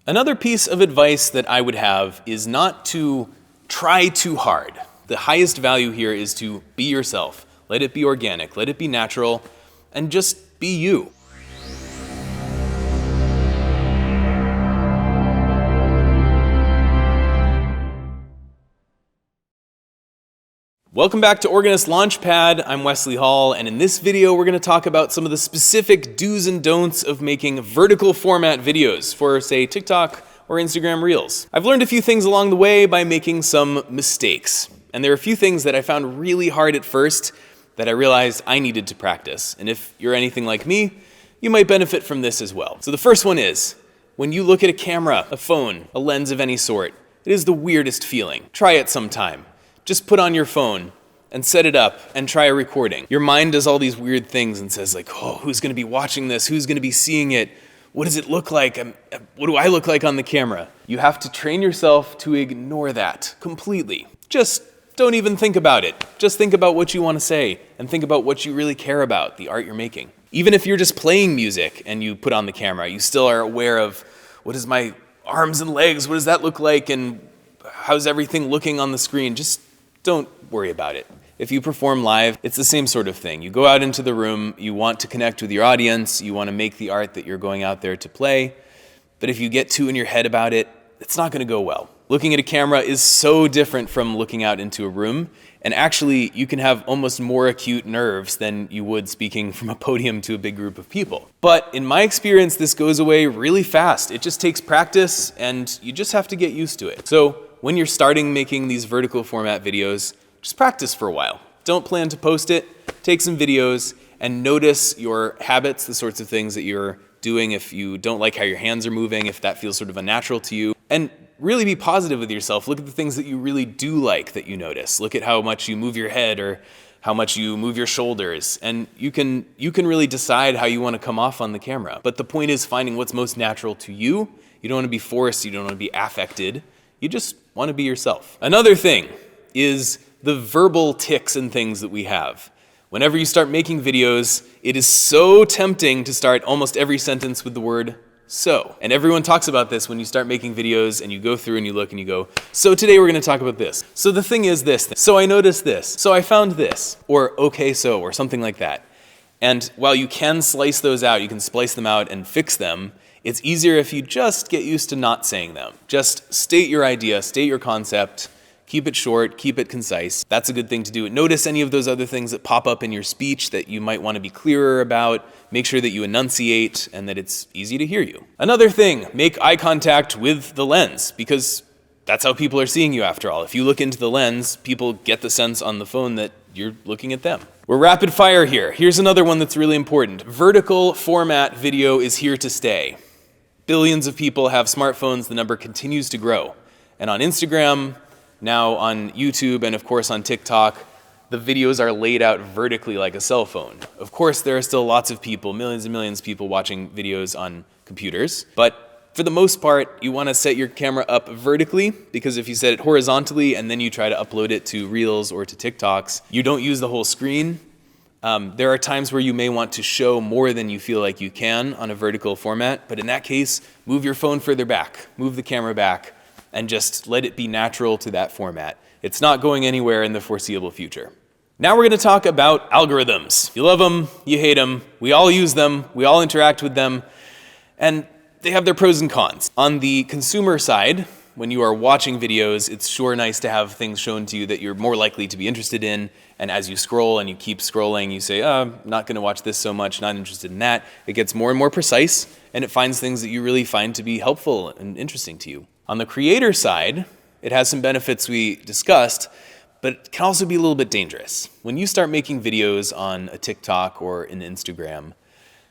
Another piece of advice that I would have is not to try too hard. The highest value here is to be yourself. Let it be organic, let it be natural, and just be you. Welcome back to Organist Launchpad. I'm Wesley Hall, and in this video we're going to talk about some of the specific do's and don'ts of making vertical format videos for, say, TikTok or Instagram Reels. I've learned a few things along the way by making some mistakes, and there are a few things that I found really hard at first that I realized I needed to practice, and if you're anything like me, you might benefit from this as well. So the first one is, when you look at a camera, a phone, a lens of any sort, it is the weirdest feeling. Try it sometime. Just put on your phone and set it up and try a recording. Your mind does all these weird things and says like, oh, who's gonna be watching this? Who's gonna be seeing it? What does it look like? What do I look like on the camera? You have to train yourself to ignore that completely. Just don't even think about it. Just think about what you wanna say and think about what you really care about, the art you're making. Even if you're just playing music and you put on the camera, you still are aware of what is my arms and legs? What does that look like? And how's everything looking on the screen? Just don't worry about it. If you perform live, it's the same sort of thing. You go out into the room, you want to connect with your audience, you want to make the art that you're going out there to play, but if you get too in your head about it, it's not going to go well. Looking at a camera is so different from looking out into a room, and actually you can have almost more acute nerves than you would speaking from a podium to a big group of people. But in my experience, this goes away really fast. It just takes practice, and you just have to get used to it. So when you're starting making these vertical format videos, just practice for a while. Don't plan to post it, take some videos, and notice your habits, the sorts of things that you're doing if you don't like how your hands are moving, if that feels sort of unnatural to you. And really be positive with yourself. Look at the things that you really do like that you notice. Look at how much you move your head or how much you move your shoulders. And you can really decide how you want to come off on the camera. But the point is finding what's most natural to you. You don't want to be forced, you don't want to be affected. You just want to be yourself. Another thing is the verbal tics and things that we have. Whenever you start making videos, it is so tempting to start almost every sentence with the word so. And everyone talks about this when you start making videos and you go through and you look and you go, so today we're going to talk about this. So the thing is this. So I noticed this. So I found this. Or okay so, or something like that. And while you can slice those out, you can splice them out and fix them, it's easier if you just get used to not saying them. Just state your idea, state your concept, keep it short, keep it concise. That's a good thing to do. Notice any of those other things that pop up in your speech that you might want to be clearer about. Make sure that you enunciate and that it's easy to hear you. Another thing, make eye contact with the lens, because that's how people are seeing you after all. If you look into the lens, people get the sense on the phone that you're looking at them. We're rapid fire here. Here's another one that's really important. Vertical format video is here to stay. Billions of people have smartphones. The number continues to grow. And on Instagram, now on YouTube, and of course on TikTok, the videos are laid out vertically like a cell phone. Of course, there are still lots of people, millions and millions of people watching videos on computers, but for the most part, you want to set your camera up vertically, because if you set it horizontally and then you try to upload it to Reels or to TikToks, you don't use the whole screen. There are times where you may want to show more than you feel like you can on a vertical format, but in that case, move your phone further back, move the camera back, and just let it be natural to that format. It's not going anywhere in the foreseeable future. Now we're going to talk about algorithms. You love them, you hate them, we all use them, we all interact with them, and they have their pros and cons. On the consumer side, when you are watching videos, it's sure nice to have things shown to you that you're more likely to be interested in, and as you scroll and you keep scrolling, you say, oh, I'm not going to watch this so much, not interested in that. It gets more and more precise, and it finds things that you really find to be helpful and interesting to you. On the creator side, it has some benefits we discussed, but it can also be a little bit dangerous. When you start making videos on a TikTok or an Instagram,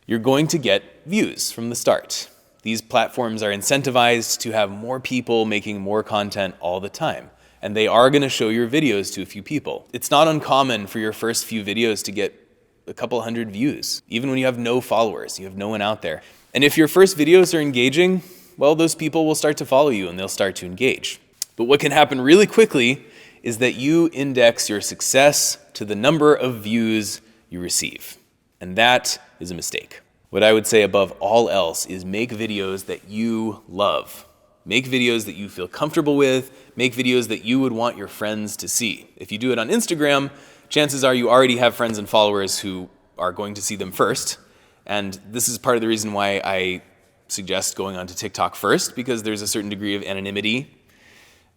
you're going to get views from the start. These platforms are incentivized to have more people making more content all the time, and they are going to show your videos to a few people. It's not uncommon for your first few videos to get a couple hundred views, even when you have no followers, you have no one out there. And if your first videos are engaging, well, those people will start to follow you and they'll start to engage. But what can happen really quickly is that you index your success to the number of views you receive. And that is a mistake. What I would say above all else is make videos that you love. Make videos that you feel comfortable with. Make videos that you would want your friends to see. If you do it on Instagram, chances are you already have friends and followers who are going to see them first. And this is part of the reason why I suggest going onto TikTok first, because there's a certain degree of anonymity.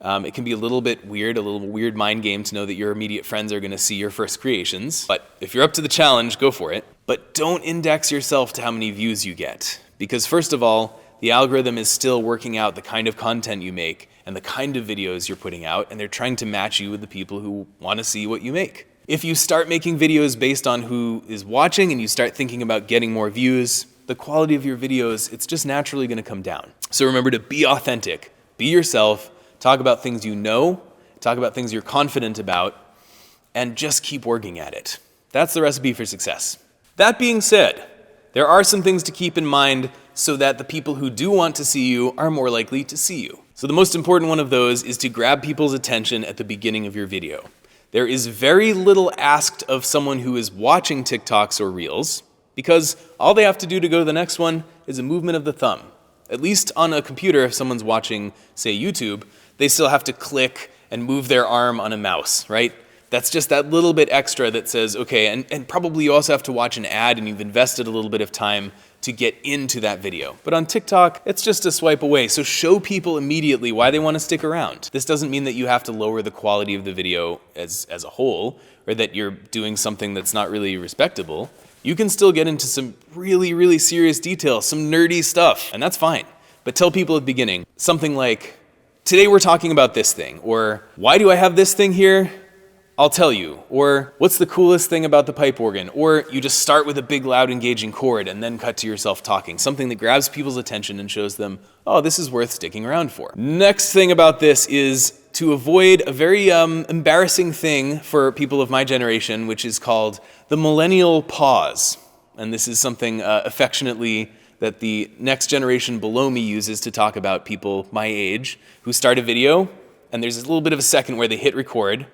It can be a little bit weird, a little weird mind game to know that your immediate friends are going to see your first creations. But if you're up to the challenge, go for it. But don't index yourself to how many views you get. Because first of all, the algorithm is still working out the kind of content you make and the kind of videos you're putting out, and they're trying to match you with the people who want to see what you make. If you start making videos based on who is watching and you start thinking about getting more views, the quality of your videos, it's just naturally going to come down. So remember to be authentic, be yourself, talk about things you know, talk about things you're confident about, and just keep working at it. That's the recipe for success. That being said, there are some things to keep in mind so that the people who do want to see you are more likely to see you. So the most important one of those is to grab people's attention at the beginning of your video. There is very little asked of someone who is watching TikToks or Reels, because all they have to do to go to the next one is a movement of the thumb. At least on a computer, if someone's watching, say, YouTube, they still have to click and move their arm on a mouse, right? That's just that little bit extra that says, okay, and probably you also have to watch an ad and you've invested a little bit of time to get into that video. But on TikTok, it's just a swipe away. So show people immediately why they want to stick around. This doesn't mean that you have to lower the quality of the video as a whole, or that you're doing something that's not really respectable. You can still get into some really, really serious detail, some nerdy stuff, and that's fine. But tell people at the beginning something like, today we're talking about this thing, or why do I have this thing here? I'll tell you. Or what's the coolest thing about the pipe organ? Or you just start with a big, loud, engaging chord and then cut to yourself talking. Something that grabs people's attention and shows them, oh, this is worth sticking around for. Next thing about this is to avoid a very embarrassing thing for people of my generation, which is called the millennial pause. And this is something affectionately that the next generation below me uses to talk about people my age who start a video, and there's a little bit of a second where they hit record,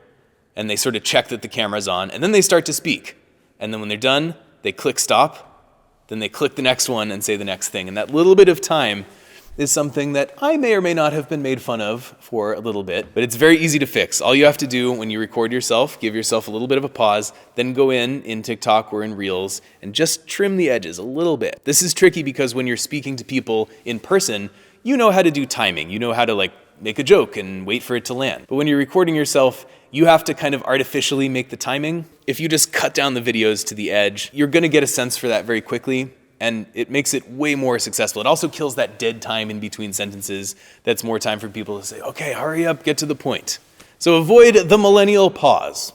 and they sort of check that the camera's on, and then they start to speak. And then when they're done, they click stop, then they click the next one and say the next thing. And that little bit of time is something that I may or may not have been made fun of for a little bit, but it's very easy to fix. All you have to do when you record yourself, give yourself a little bit of a pause, then go in TikTok or in Reels, and just trim the edges a little bit. This is tricky because when you're speaking to people in person, you know how to do timing. You know how to make a joke and wait for it to land. But when you're recording yourself, you have to kind of artificially make the timing. If you just cut down the videos to the edge, you're gonna get a sense for that very quickly, and it makes it way more successful. It also kills that dead time in between sentences. That's more time for people to say, okay, hurry up, get to the point. So avoid the millennial pause.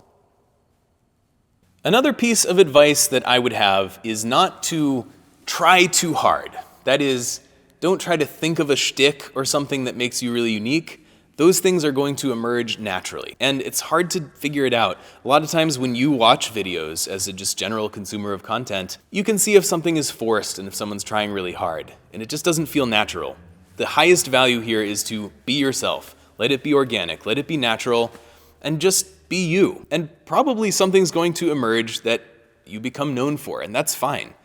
Another piece of advice that I would have is not to try too hard. That is, don't try to think of a shtick or something that makes you really unique. Those things are going to emerge naturally. And it's hard to figure it out. A lot of times when you watch videos as a just general consumer of content, you can see if something is forced and if someone's trying really hard. And it just doesn't feel natural. The highest value here is to be yourself. Let it be organic, let it be natural, and just be you. And probably something's going to emerge that you become known for, and that's fine.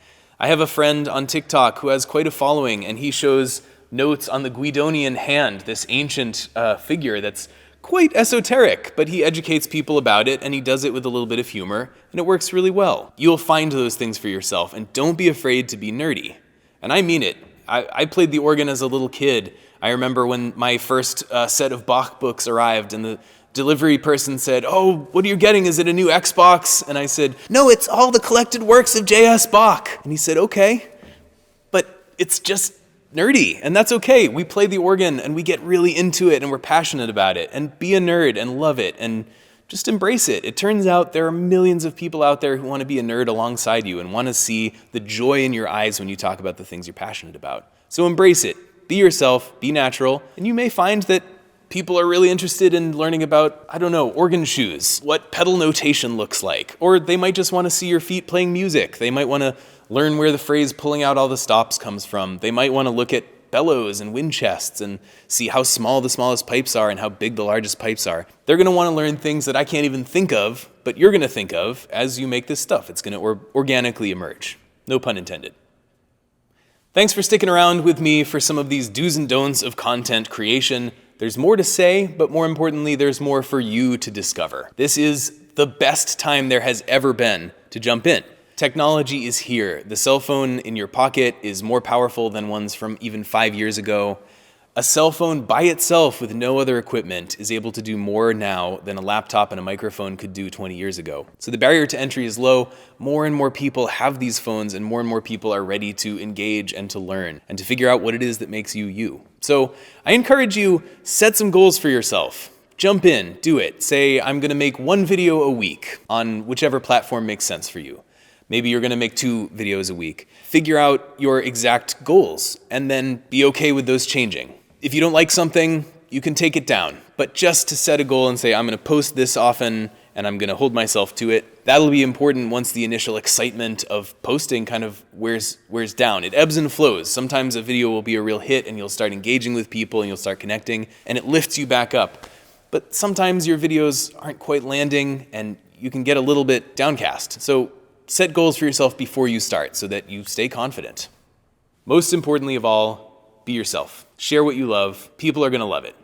I have a friend on TikTok who has quite a following, and he shows notes on the Guidonian hand, this ancient figure that's quite esoteric, but he educates people about it, and he does it with a little bit of humor, and it works really well. You'll find those things for yourself, and don't be afraid to be nerdy. And I mean it. I played the organ as a little kid. I remember when my first set of Bach books arrived, and the delivery person said, oh, what are you getting? Is it a new Xbox? And I said, no, it's all the collected works of J.S. Bach. And he said, okay, but it's just nerdy, and that's okay. We play the organ and we get really into it and we're passionate about it, and be a nerd and love it and just embrace it. It turns out there are millions of people out there who want to be a nerd alongside you and want to see the joy in your eyes when you talk about the things you're passionate about. So embrace it. Be yourself, be natural, and you may find that people are really interested in learning about, I don't know, organ shoes, what pedal notation looks like, or they might just want to see your feet playing music. They might want to learn where the phrase pulling out all the stops comes from. They might want to look at bellows and wind chests and see how small the smallest pipes are and how big the largest pipes are. They're going to want to learn things that I can't even think of, but you're going to think of as you make this stuff. It's going to organically emerge. No pun intended. Thanks for sticking around with me for some of these do's and don'ts of content creation. There's more to say, but more importantly, there's more for you to discover. This is the best time there has ever been to jump in. Technology is here. The cell phone in your pocket is more powerful than ones from even 5 years ago. A cell phone by itself with no other equipment is able to do more now than a laptop and a microphone could do 20 years ago. So the barrier to entry is low. More and more people have these phones, and more people are ready to engage and to learn and to figure out what it is that makes you you. So I encourage you, set some goals for yourself. Jump in, do it. Say, I'm gonna make 1 video a week on whichever platform makes sense for you. Maybe you're gonna make 2 videos a week. Figure out your exact goals and then be okay with those changing. If you don't like something, you can take it down. But just to set a goal and say, I'm gonna post this often and I'm gonna hold myself to it, that'll be important once the initial excitement of posting kind of wears down. It ebbs and flows. Sometimes a video will be a real hit and you'll start engaging with people and you'll start connecting and it lifts you back up. But sometimes your videos aren't quite landing and you can get a little bit downcast. So set goals for yourself before you start so that you stay confident. Most importantly of all, be yourself. Share what you love. People are going to love it.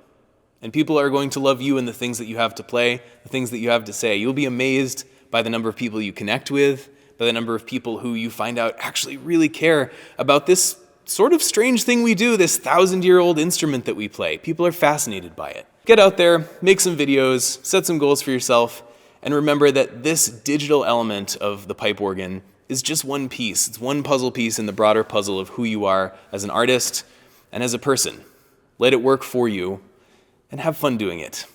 And people are going to love you and the things that you have to play, the things that you have to say. You'll be amazed by the number of people you connect with, by the number of people who you find out actually really care about this sort of strange thing we do, this 1,000-year-old instrument that we play. People are fascinated by it. Get out there, make some videos, set some goals for yourself, and remember that this digital element of the pipe organ is just one piece. It's one puzzle piece in the broader puzzle of who you are as an artist and as a person. Let it work for you and have fun doing it.